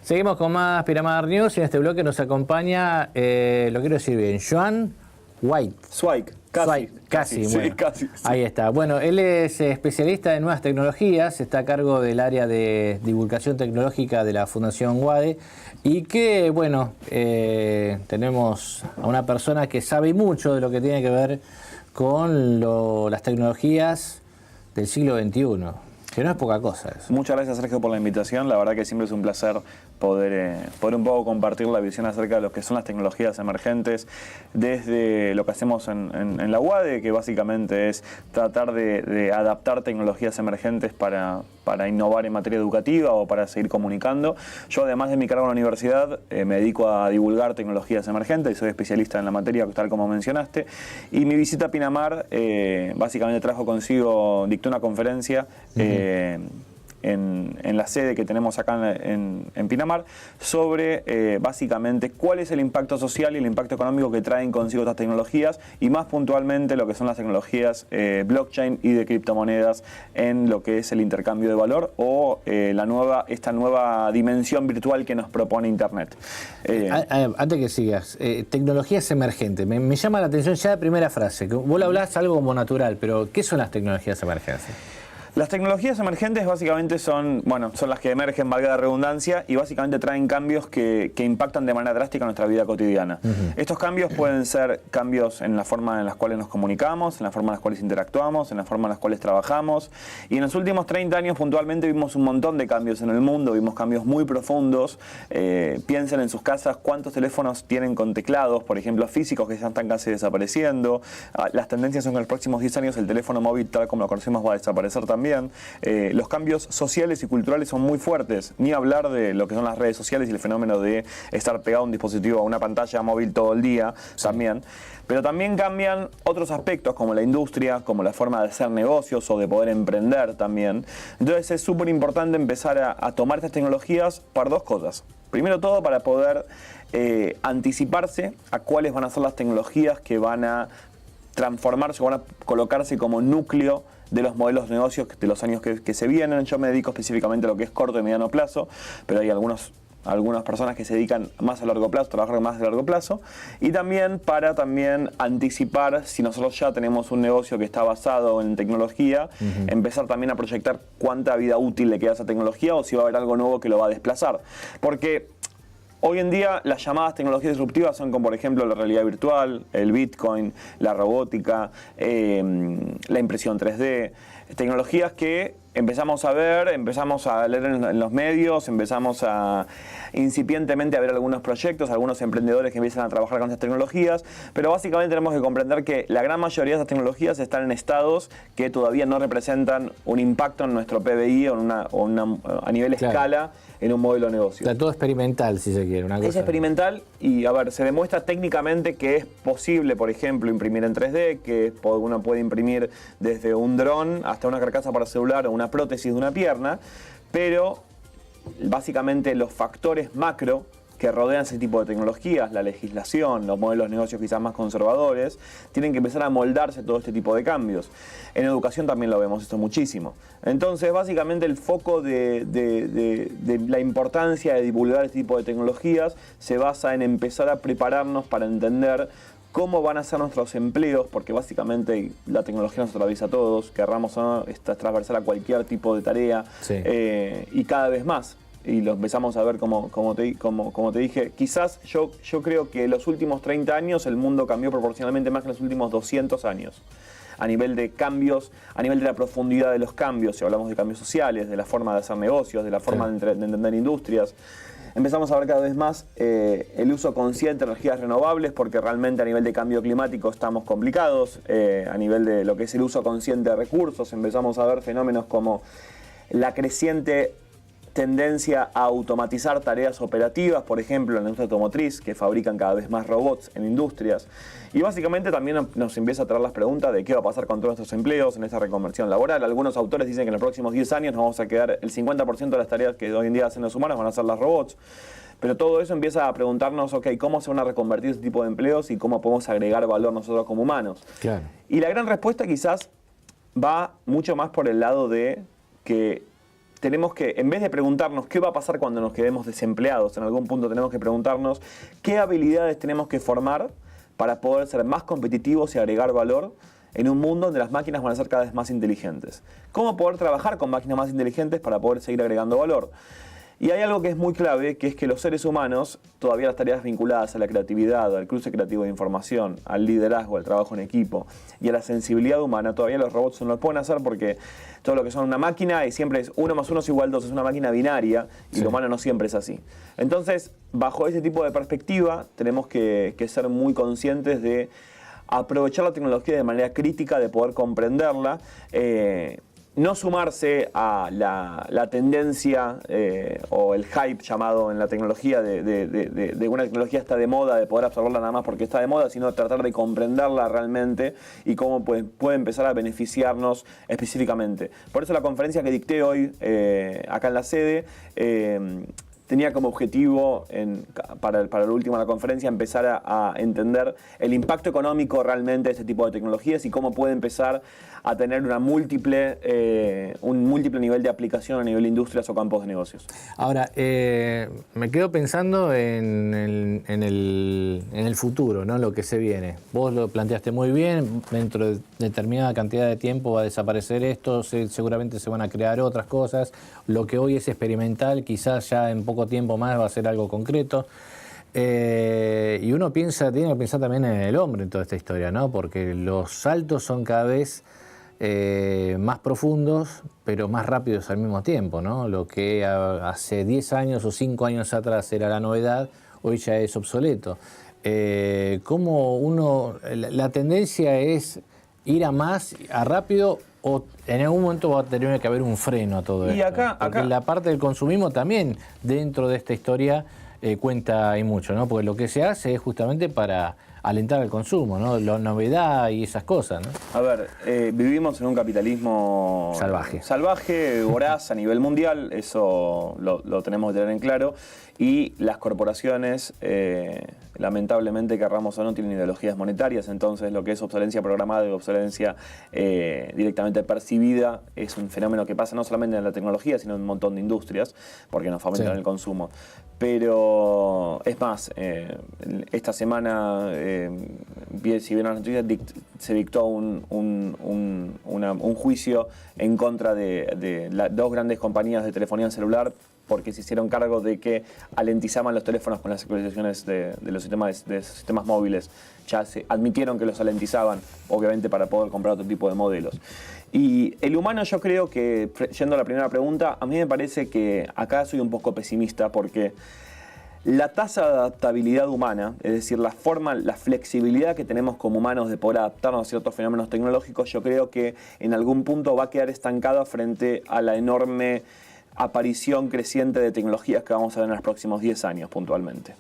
Seguimos con más Pinamar News y en este bloque nos acompaña, lo quiero decir bien, Joan White. Zweig, casi. Sí, Bueno, casi. Sí. Ahí está. Bueno, él es especialista en nuevas tecnologías, está a cargo del área de divulgación tecnológica de la Fundación UADE y que, bueno, tenemos a una persona que sabe mucho de lo que tiene que ver con las tecnologías del siglo XXI. Que no es poca cosa eso. Muchas gracias, Sergio, por la invitación. La verdad que siempre es un placer poder un poco compartir la visión acerca de lo que son las tecnologías emergentes desde lo que hacemos en la UADE, que básicamente es tratar de adaptar tecnologías emergentes para innovar en materia educativa o para seguir comunicando. Yo, además de mi cargo en la universidad, me dedico a divulgar tecnologías emergentes y soy especialista en la materia, tal como mencionaste. Y mi visita a Pinamar básicamente trajo consigo, dictó una conferencia en la sede que tenemos acá en Pinamar sobre básicamente cuál es el impacto social y el impacto económico que traen consigo estas tecnologías y más puntualmente lo que son las tecnologías blockchain y de criptomonedas en lo que es el intercambio de valor o esta nueva dimensión virtual que nos propone Internet. Antes que sigas, tecnologías emergentes, me llama la atención ya la primera frase, que vos le hablás algo como natural, pero ¿qué son las tecnologías emergentes? Las tecnologías emergentes básicamente son las que emergen, valga la redundancia, y básicamente traen cambios que impactan de manera drástica en nuestra vida cotidiana. Estos cambios pueden ser cambios en la forma en las cuales nos comunicamos, en la forma en las cuales interactuamos, en la forma en las cuales trabajamos. Y en los últimos 30 años puntualmente vimos un montón de cambios en el mundo, vimos cambios muy profundos. Piensen en sus casas cuántos teléfonos tienen con teclados, por ejemplo, físicos que ya están casi desapareciendo. Las tendencias son que en los próximos 10 años el teléfono móvil, tal como lo conocemos, va a desaparecer también. Los cambios sociales y culturales son muy fuertes, ni hablar de lo que son las redes sociales y el fenómeno de estar pegado a un dispositivo, a una pantalla móvil todo el día, también. Pero también cambian otros aspectos como la industria, como la forma de hacer negocios o de poder emprender también. Entonces es súper importante empezar a tomar estas tecnologías para dos cosas. Primero todo para poder anticiparse a cuáles van a ser las tecnologías que van a transformarse o van a colocarse como núcleo de los modelos de negocios de los años que se vienen. Yo me dedico específicamente a lo que es corto y mediano plazo, pero hay algunas personas que se dedican más a largo plazo, trabajar más a largo plazo, y también para anticipar si nosotros ya tenemos un negocio que está basado en tecnología, empezar también a proyectar cuánta vida útil le queda a esa tecnología o si va a haber algo nuevo que lo va a desplazar. Porque hoy en día las llamadas tecnologías disruptivas son como por ejemplo la realidad virtual, el Bitcoin, la robótica, la impresión 3D, tecnologías que empezamos a ver, empezamos a leer en los medios, empezamos a incipientemente a ver algunos proyectos, algunos emprendedores que empiezan a trabajar con estas tecnologías, pero básicamente tenemos que comprender que la gran mayoría de estas tecnologías están en estados que todavía no representan un impacto en nuestro PBI o a nivel escala en un modelo de negocio. Está todo experimental, si se quiere. Es experimental y, se demuestra técnicamente que es posible, por ejemplo, imprimir en 3D, que uno puede imprimir desde un dron hasta una carcasa para celular o una prótesis de una pierna, pero básicamente los factores macro que rodean ese tipo de tecnologías, la legislación, los modelos de negocios quizás más conservadores, tienen que empezar a moldarse todo este tipo de cambios. En educación también lo vemos esto muchísimo. Entonces, básicamente el foco de la importancia de divulgar este tipo de tecnologías se basa en empezar a prepararnos para entender cómo van a ser nuestros empleos, porque básicamente la tecnología nos atraviesa a todos, querramos o no, está transversal a cualquier tipo de tarea, y cada vez más. Y lo empezamos a ver como te dije. Quizás yo creo que en los últimos 30 años el mundo cambió proporcionalmente más que en los últimos 200 años. A nivel de cambios, a nivel de la profundidad de los cambios, si hablamos de cambios sociales, de la forma de hacer negocios, de la forma de entender industrias. Empezamos a ver cada vez más el uso consciente de energías renovables, porque realmente a nivel de cambio climático estamos complicados. A nivel de lo que es el uso consciente de recursos, empezamos a ver fenómenos como la creciente tendencia a automatizar tareas operativas, por ejemplo en la industria automotriz, que fabrican cada vez más robots en industrias. Y básicamente también nos empieza a traer las preguntas de qué va a pasar con todos nuestros empleos en esta reconversión laboral. Algunos autores dicen que en los próximos 10 años nos vamos a quedar el 50% de las tareas que hoy en día hacen los humanos van a hacer las robots. Pero todo eso empieza a preguntarnos, ¿cómo se van a reconvertir este tipo de empleos y cómo podemos agregar valor nosotros como humanos? Claro. Y la gran respuesta quizás va mucho más por el lado de que tenemos que, en vez de preguntarnos qué va a pasar cuando nos quedemos desempleados, en algún punto tenemos que preguntarnos qué habilidades tenemos que formar para poder ser más competitivos y agregar valor en un mundo donde las máquinas van a ser cada vez más inteligentes. ¿Cómo poder trabajar con máquinas más inteligentes para poder seguir agregando valor? Y hay algo que es muy clave, que es que los seres humanos, todavía las tareas vinculadas a la creatividad, al cruce creativo de información, al liderazgo, al trabajo en equipo y a la sensibilidad humana, todavía los robots no lo pueden hacer porque todo lo que son una máquina y siempre es 1 más 1 es igual 2, es una máquina binaria y lo humano no siempre es así. Entonces, bajo ese tipo de perspectiva, tenemos que ser muy conscientes de aprovechar la tecnología de manera crítica, de poder comprenderla, no sumarse a la tendencia o el hype llamado en la tecnología de una tecnología está de moda, de poder absorberla nada más porque está de moda, sino tratar de comprenderla realmente y cómo puede empezar a beneficiarnos específicamente. Por eso la conferencia que dicté hoy acá en la sede tenía como objetivo, para lo último de la conferencia, empezar a entender el impacto económico realmente de este tipo de tecnologías y cómo puede empezar a tener un múltiple nivel de aplicación a nivel de industrias o campos de negocios. Ahora, me quedo pensando en el futuro, ¿no? Lo que se viene. Vos lo planteaste muy bien, dentro de determinada cantidad de tiempo va a desaparecer esto, seguramente se van a crear otras cosas. Lo que hoy es experimental, quizás ya en poco tiempo más va a ser algo concreto. Y uno tiene que pensar también en el hombre en toda esta historia, ¿no? Porque los saltos son cada vez más profundos, pero más rápidos al mismo tiempo, ¿no? Lo que hace 10 años o 5 años atrás era la novedad, hoy ya es obsoleto. ¿Cómo la tendencia es ir a más, a rápido, o en algún momento va a tener que haber un freno a todo esto? Porque la parte del consumismo también dentro de esta historia cuenta y mucho, ¿no? Porque lo que se hace es justamente para alentar el consumo, ¿no? La novedad y esas cosas, ¿no? A ver, vivimos en un capitalismo salvaje, voraz a nivel mundial, eso lo tenemos que tener en claro, y las corporaciones, lamentablemente, querramos o no, tienen ideologías monetarias, entonces lo que es obsolencia programada y obsolencia directamente percibida es un fenómeno que pasa no solamente en la tecnología, sino en un montón de industrias, porque nos fomentan el consumo. Pero es más, esta semana, si bien las noticias, se dictó un juicio en contra de dos grandes compañías de telefonía celular porque se hicieron cargo de que alentizaban los teléfonos con las actualizaciones de los sistemas móviles. Ya se admitieron que los alentizaban, obviamente para poder comprar otro tipo de modelos. Y el humano, yo creo que, yendo a la primera pregunta, a mí me parece que acá soy un poco pesimista porque la tasa de adaptabilidad humana, es decir, la flexibilidad que tenemos como humanos de poder adaptarnos a ciertos fenómenos tecnológicos, yo creo que en algún punto va a quedar estancada frente a la enorme aparición creciente de tecnologías que vamos a ver en los próximos 10 años puntualmente.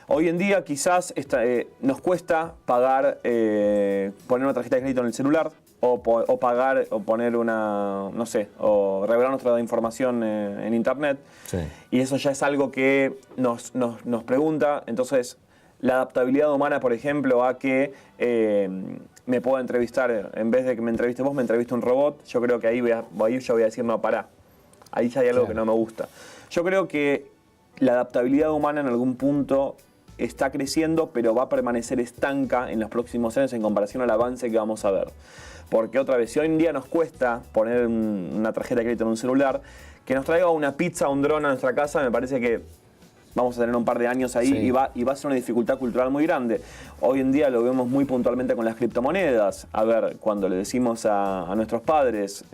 Hoy en día quizás nos cuesta pagar, poner una tarjeta de crédito en el celular o pagar o poner o revelar nuestra información en internet. Sí. Y eso ya es algo que nos pregunta. Entonces, la adaptabilidad humana, por ejemplo, a que me pueda entrevistar, en vez de que me entreviste vos, me entreviste un robot, yo creo que ahí yo voy a decir, no, pará. Ahí ya hay algo que no me gusta. Yo creo que la adaptabilidad humana en algún punto está creciendo, pero va a permanecer estanca en los próximos años en comparación al avance que vamos a ver. Porque otra vez, si hoy en día nos cuesta poner una tarjeta de crédito en un celular, que nos traiga una pizza o un dron a nuestra casa, me parece que vamos a tener un par de años ahí, sí. y va a ser una dificultad cultural muy grande. Hoy en día lo vemos muy puntualmente con las criptomonedas. A ver, cuando le decimos a nuestros padres,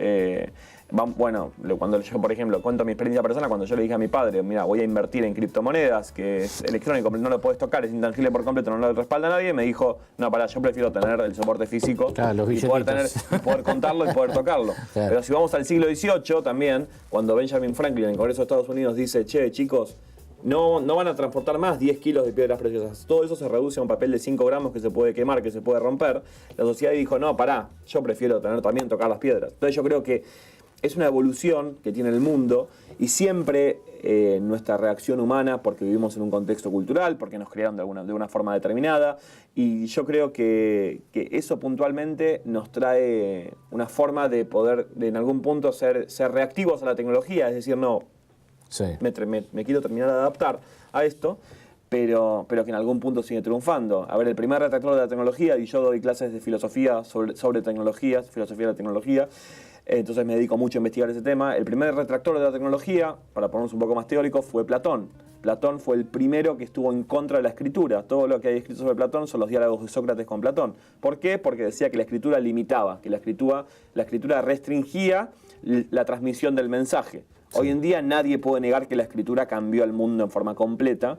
cuando yo, por ejemplo, cuento mi experiencia personal, cuando yo le dije a mi padre, mira, voy a invertir en criptomonedas, que es electrónico, no lo puedes tocar, es intangible por completo, no lo respalda nadie, me dijo, no, pará, yo prefiero tener el soporte físico y poder contarlo y poder tocarlo. Claro. Pero si vamos al siglo XVIII también, cuando Benjamin Franklin en el Congreso de Estados Unidos dice, che, chicos, no van a transportar más 10 kilos de piedras preciosas. Todo eso se reduce a un papel de 5 gramos que se puede quemar, que se puede romper. La sociedad dijo, no, pará, yo prefiero tocar las piedras. Entonces yo creo que es una evolución que tiene el mundo y siempre nuestra reacción humana porque vivimos en un contexto cultural, porque nos criaron de una forma determinada. Y yo creo que eso puntualmente nos trae una forma de poder, en algún punto, ser reactivos a la tecnología. Es decir, no, Sí. me quiero terminar de adaptar a esto, pero que en algún punto sigue triunfando. A ver, el primer retractor de la tecnología, y yo doy clases de filosofía sobre tecnologías, filosofía de la tecnología, entonces me dedico mucho a investigar ese tema. El primer retractor de la tecnología, para ponernos un poco más teórico, fue Platón. Platón fue el primero que estuvo en contra de la escritura. Todo lo que hay escrito sobre Platón son los diálogos de Sócrates con Platón. ¿Por qué? Porque decía que la escritura limitaba, que la escritura restringía la transmisión del mensaje. Sí. Hoy en día nadie puede negar que la escritura cambió el mundo en forma completa,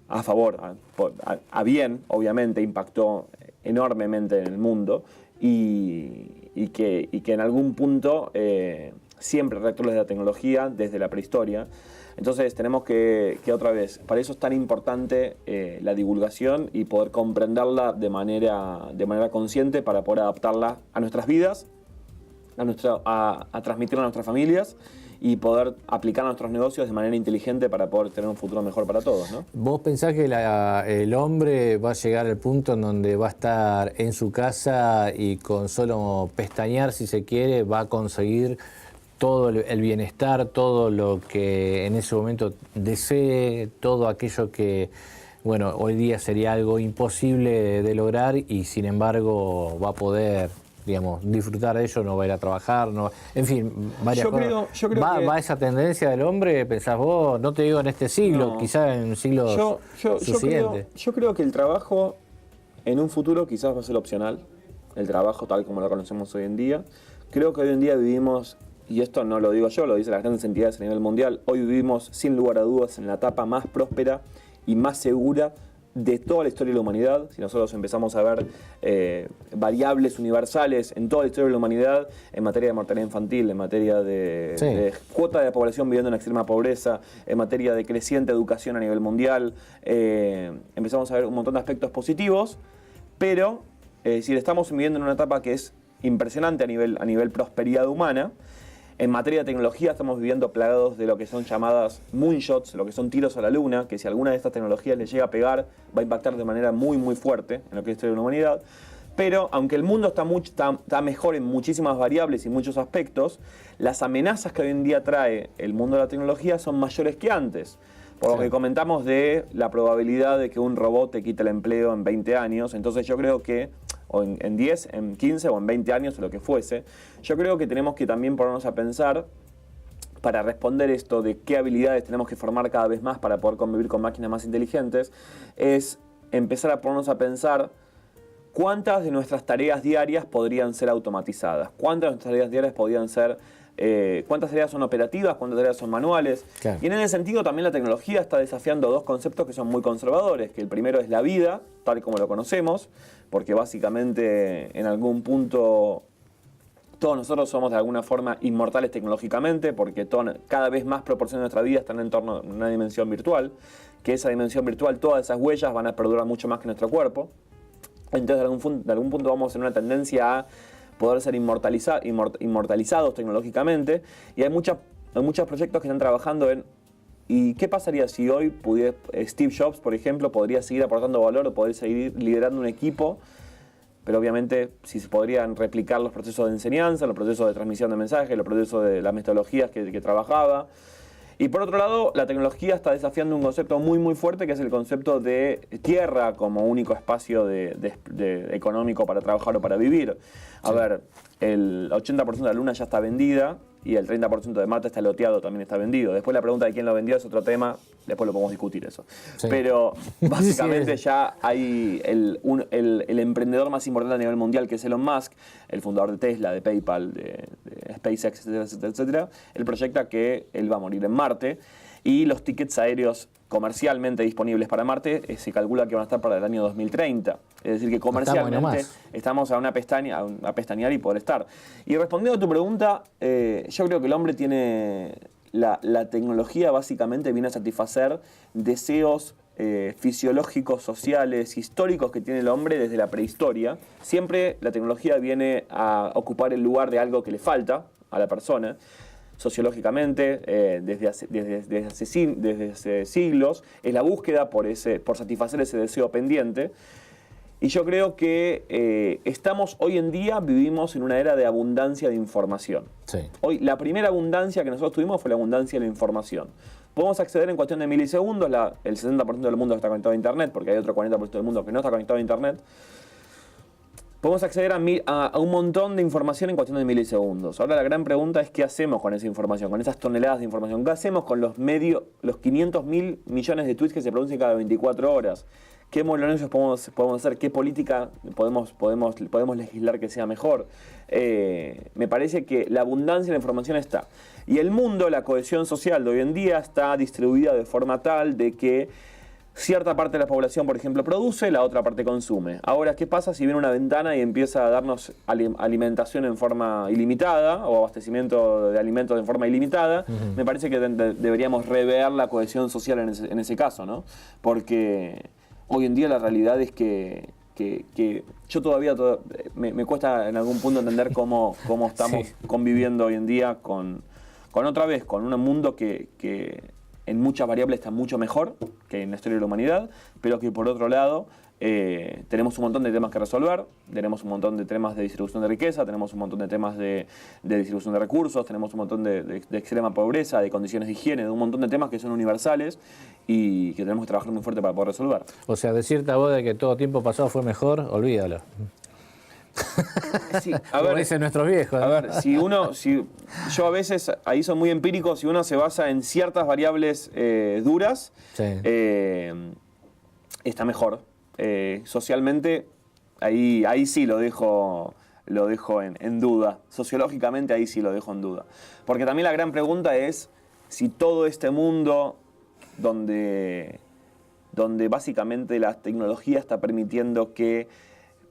a favor, a bien, obviamente, impactó enormemente en el mundo, y que en algún punto siempre reactores de la tecnología desde la prehistoria. Entonces tenemos que otra vez, para eso es tan importante la divulgación y poder comprenderla de manera consciente para poder adaptarla a nuestras vidas, a transmitirla a nuestras familias y poder aplicar a nuestros negocios de manera inteligente para poder tener un futuro mejor para todos, ¿no? ¿Vos pensás que el hombre va a llegar al punto en donde va a estar en su casa y con solo pestañear, si se quiere, va a conseguir todo el bienestar, todo lo que en ese momento desee, todo aquello que, bueno, hoy día sería algo imposible de lograr y sin embargo va a poder, digamos, disfrutar de ello, no va a ir a trabajar, no, en fin, varias cosas. Yo creo que ¿Va esa tendencia del hombre, pensás vos? No te digo en este siglo, quizás en siglos subsiguientes. Yo creo que el trabajo en un futuro quizás va a ser opcional, el trabajo tal como lo conocemos hoy en día. Creo que hoy en día vivimos, y esto no lo digo yo, lo dicen las grandes entidades a nivel mundial, hoy vivimos sin lugar a dudas en la etapa más próspera y más segura de toda la historia de la humanidad. Si nosotros empezamos a ver variables universales en toda la historia de la humanidad, en materia de mortalidad infantil, en materia de cuota de la población viviendo en extrema pobreza, en materia de creciente educación a nivel mundial, empezamos a ver un montón de aspectos positivos, pero si estamos viviendo en una etapa que es impresionante a nivel prosperidad humana. En materia de tecnología estamos viviendo plagados de lo que son llamadas moonshots, lo que son tiros a la luna, que si alguna de estas tecnologías les llega a pegar, va a impactar de manera muy muy fuerte en lo que es la historia de la humanidad. Pero aunque el mundo está mejor en muchísimas variables y muchos aspectos, las amenazas que hoy en día trae el mundo de la tecnología son mayores que antes. Por lo que comentamos de la probabilidad de que un robot te quite el empleo en 20 años, entonces yo creo que o en 10, en 15 o en 20 años o lo que fuese, yo creo que tenemos que también ponernos a pensar, para responder esto de qué habilidades tenemos que formar cada vez más para poder convivir con máquinas más inteligentes, es empezar a ponernos a pensar cuántas de nuestras tareas diarias podrían ser automatizadas, cuántas de nuestras tareas diarias podrían ser... cuántas tareas son operativas, cuántas tareas son manuales. Claro. Y en ese sentido también la tecnología está desafiando dos conceptos que son muy conservadores, que el primero es la vida, tal como lo conocemos, porque básicamente en algún punto todos nosotros somos de alguna forma inmortales tecnológicamente, porque cada vez más proporciones de nuestra vida están en torno a una dimensión virtual, que esa dimensión virtual, todas esas huellas van a perdurar mucho más que nuestro cuerpo. Entonces de algún punto vamos en una tendencia a poder ser inmortalizados tecnológicamente, y hay muchos proyectos que están trabajando en ¿y qué pasaría si hoy Steve Jobs, por ejemplo, podría seguir aportando valor o podría seguir liderando un equipo, pero obviamente si se podrían replicar los procesos de enseñanza, los procesos de transmisión de mensajes, los procesos de las metodologías que trabajaba. Y por otro lado, la tecnología está desafiando un concepto muy muy fuerte, que es el concepto de tierra como único espacio económico para trabajar o para vivir. A ver, el 80% de la Luna ya está vendida y el 30% de Marte está loteado, también está vendido. Después la pregunta de quién lo vendió es otro tema, después lo podemos discutir eso. Sí. Pero básicamente ya hay el emprendedor más importante a nivel mundial, que es Elon Musk, el fundador de Tesla, de PayPal, de SpaceX, etcétera. Él proyecta que él va a morir en Marte y los tickets aéreos comercialmente disponibles para Marte se calcula que van a estar para el año 2030. Es decir, que comercialmente estamos a una pestañear y poder estar. Y respondiendo a tu pregunta, yo creo que el hombre tiene... La tecnología básicamente viene a satisfacer deseos fisiológicos, sociales, históricos que tiene el hombre desde la prehistoria. Siempre la tecnología viene a ocupar el lugar de algo que le falta a la persona. sociológicamente desde hace siglos, es la búsqueda por satisfacer ese deseo pendiente. Y yo creo que hoy en día vivimos en una era de abundancia de información. Sí. Hoy la primera abundancia que nosotros tuvimos fue la abundancia de la información. Podemos acceder en cuestión de milisegundos, el 70% del mundo está conectado a Internet, porque hay otro 40% del mundo que no está conectado a Internet. Podemos acceder a un montón de información en cuestión de milisegundos. Ahora la gran pregunta es qué hacemos con esa información, con esas toneladas de información. ¿Qué hacemos con los 500.000 millones de tweets que se producen cada 24 horas? ¿Qué modelos podemos hacer? ¿Qué política podemos legislar que sea mejor? Me parece que la abundancia de la información está. Y el mundo, la cohesión social de hoy en día está distribuida de forma tal de que cierta parte de la población, por ejemplo, produce, la otra parte consume. Ahora, ¿qué pasa si viene una ventana y empieza a darnos alimentación en forma ilimitada o abastecimiento de alimentos en forma ilimitada? Me parece que deberíamos rever la cohesión social en ese caso, ¿no? Porque hoy en día la realidad es que yo todavía me cuesta en algún punto entender cómo estamos conviviendo hoy en día con un mundo que en muchas variables está mucho mejor que en la historia de la humanidad, pero que por otro lado tenemos un montón de temas que resolver, tenemos un montón de temas de distribución de riqueza, tenemos un montón de temas de distribución de recursos, tenemos un montón de extrema pobreza, de condiciones de higiene, de un montón de temas que son universales y que tenemos que trabajar muy fuerte para poder resolver. O sea, decirte a vos de que todo tiempo pasado fue mejor, olvídalo. Sí, como dicen nuestros viejos, ¿no? A ver, yo a veces, ahí son muy empíricos, si uno se basa en ciertas variables duras, Sí. Está mejor. Socialmente, ahí sí lo dejo en duda. Sociológicamente, ahí sí lo dejo en duda. Porque también la gran pregunta es si todo este mundo donde básicamente la tecnología está permitiendo que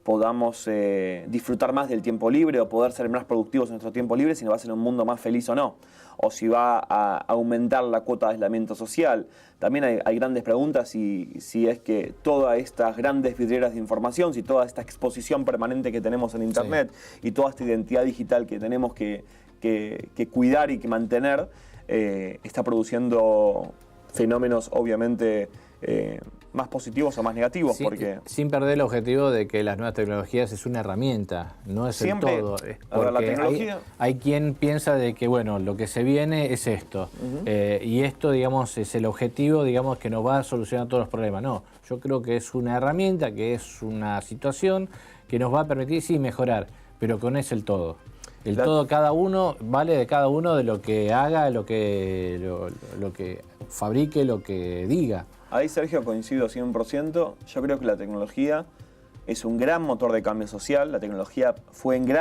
podamos disfrutar más del tiempo libre o poder ser más productivos en nuestro tiempo libre, si nos va a ser un mundo más feliz o no, o si va a aumentar la cuota de aislamiento social. También hay grandes preguntas si es que todas estas grandes vidrieras de información, si toda esta exposición permanente que tenemos en Internet y toda esta identidad digital que tenemos que cuidar y que mantener, está produciendo fenómenos obviamente más positivos o más negativos. Sin perder el objetivo de que las nuevas tecnologías es una herramienta, no es siempre, el todo. Porque la tecnología... hay quien piensa de que, bueno, lo que se viene es esto. Y esto, digamos, es el objetivo, digamos, que nos va a solucionar todos los problemas. No, yo creo que es una herramienta, que es una situación que nos va a permitir, sí, mejorar, pero que no es el todo. Todo, cada uno, vale de cada uno de lo que haga, lo que fabrique, lo que diga. Ahí, Sergio, coincido 100%. Yo creo que la tecnología es un gran motor de cambio social. La tecnología fue uno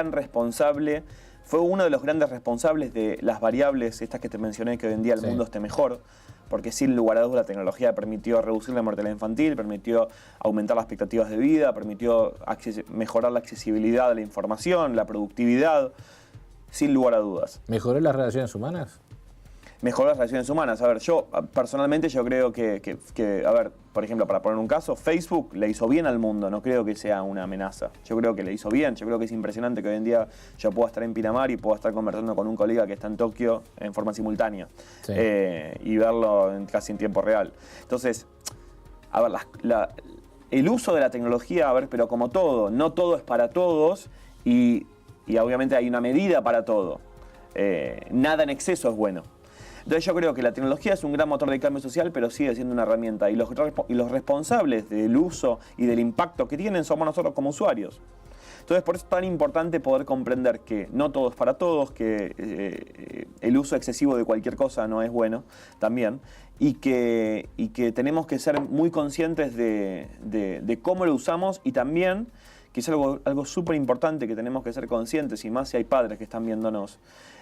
de los grandes responsables de las variables estas que te mencioné, que hoy en día el mundo esté mejor. Porque sin lugar a dudas la tecnología permitió reducir la mortalidad infantil, permitió aumentar las expectativas de vida, permitió mejorar la accesibilidad de la información, la productividad, sin lugar a dudas. ¿Mejoró las relaciones humanas? Mejoró las relaciones humanas. A ver, yo personalmente creo que, a ver, por ejemplo, para poner un caso, Facebook le hizo bien al mundo, no creo que sea una amenaza. Yo creo que le hizo bien, yo creo que es impresionante que hoy en día yo pueda estar en Pinamar y pueda estar conversando con un colega que está en Tokio en forma simultánea y verlo casi en tiempo real. Entonces, a ver, el uso de la tecnología, a ver, pero como todo, no todo es para todos y obviamente hay una medida para todo. Nada en exceso es bueno. Entonces yo creo que la tecnología es un gran motor de cambio social, pero sigue siendo una herramienta. Y los responsables del uso y del impacto que tienen somos nosotros como usuarios. Entonces por eso es tan importante poder comprender que no todo es para todos, que el uso excesivo de cualquier cosa no es bueno también, y que tenemos que ser muy conscientes de cómo lo usamos y también, que es algo súper importante que tenemos que ser conscientes, y más si hay padres que están viéndonos,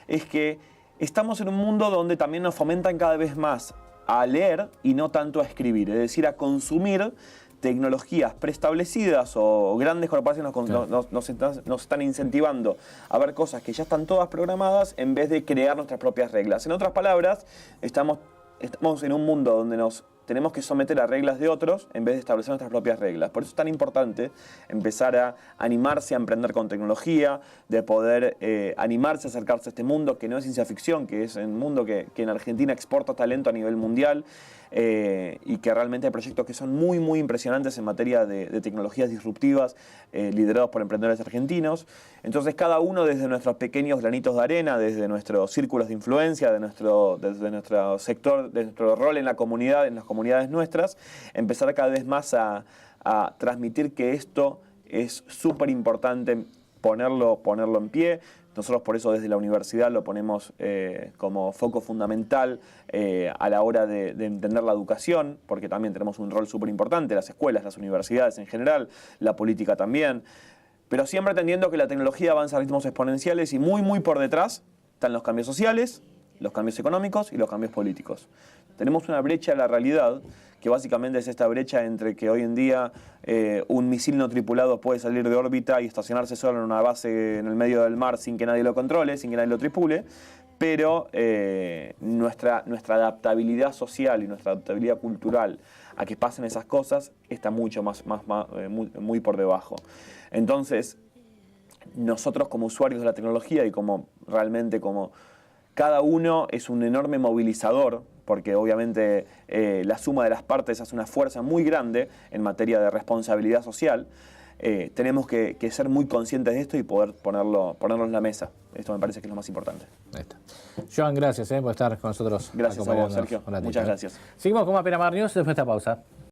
es que estamos en un mundo donde también nos fomentan cada vez más a leer y no tanto a escribir, es decir, a consumir tecnologías preestablecidas o grandes corporaciones nos están incentivando a ver cosas que ya están todas programadas en vez de crear nuestras propias reglas. En otras palabras, estamos en un mundo donde nos tenemos que someter a reglas de otros en vez de establecer nuestras propias reglas. Por eso es tan importante empezar a animarse a emprender con tecnología, de poder animarse a acercarse a este mundo que no es ciencia ficción, que es un mundo que en Argentina exporta talento a nivel mundial, y que realmente hay proyectos que son muy, muy impresionantes en materia de tecnologías disruptivas, liderados por emprendedores argentinos. Entonces, cada uno desde nuestros pequeños granitos de arena, desde nuestros círculos de influencia, desde nuestro sector, de nuestro rol en la comunidad, en las comunidades nuestras, empezar cada vez más a transmitir que esto es súper importante ponerlo en pie. Nosotros por eso desde la universidad lo ponemos como foco fundamental a la hora de entender la educación, porque también tenemos un rol súper importante, las escuelas, las universidades en general, la política también, pero siempre entendiendo que la tecnología avanza a ritmos exponenciales y muy, muy por detrás están los cambios sociales, los cambios económicos y los cambios políticos. Tenemos una brecha en la realidad que básicamente es esta brecha entre que hoy en día un misil no tripulado puede salir de órbita y estacionarse solo en una base en el medio del mar sin que nadie lo controle, sin que nadie lo tripule, pero nuestra adaptabilidad social y nuestra adaptabilidad cultural a que pasen esas cosas está mucho muy por debajo. Entonces, nosotros como usuarios de la tecnología y como realmente como cada uno es un enorme movilizador, porque obviamente la suma de las partes hace una fuerza muy grande en materia de responsabilidad social. Tenemos que ser muy conscientes de esto y poder ponerlo en la mesa. Esto me parece que es lo más importante. Ahí está. Joan, gracias por estar con nosotros. Gracias a vos, Sergio. Muchas gracias. Seguimos con más Pinamar News después de esta pausa.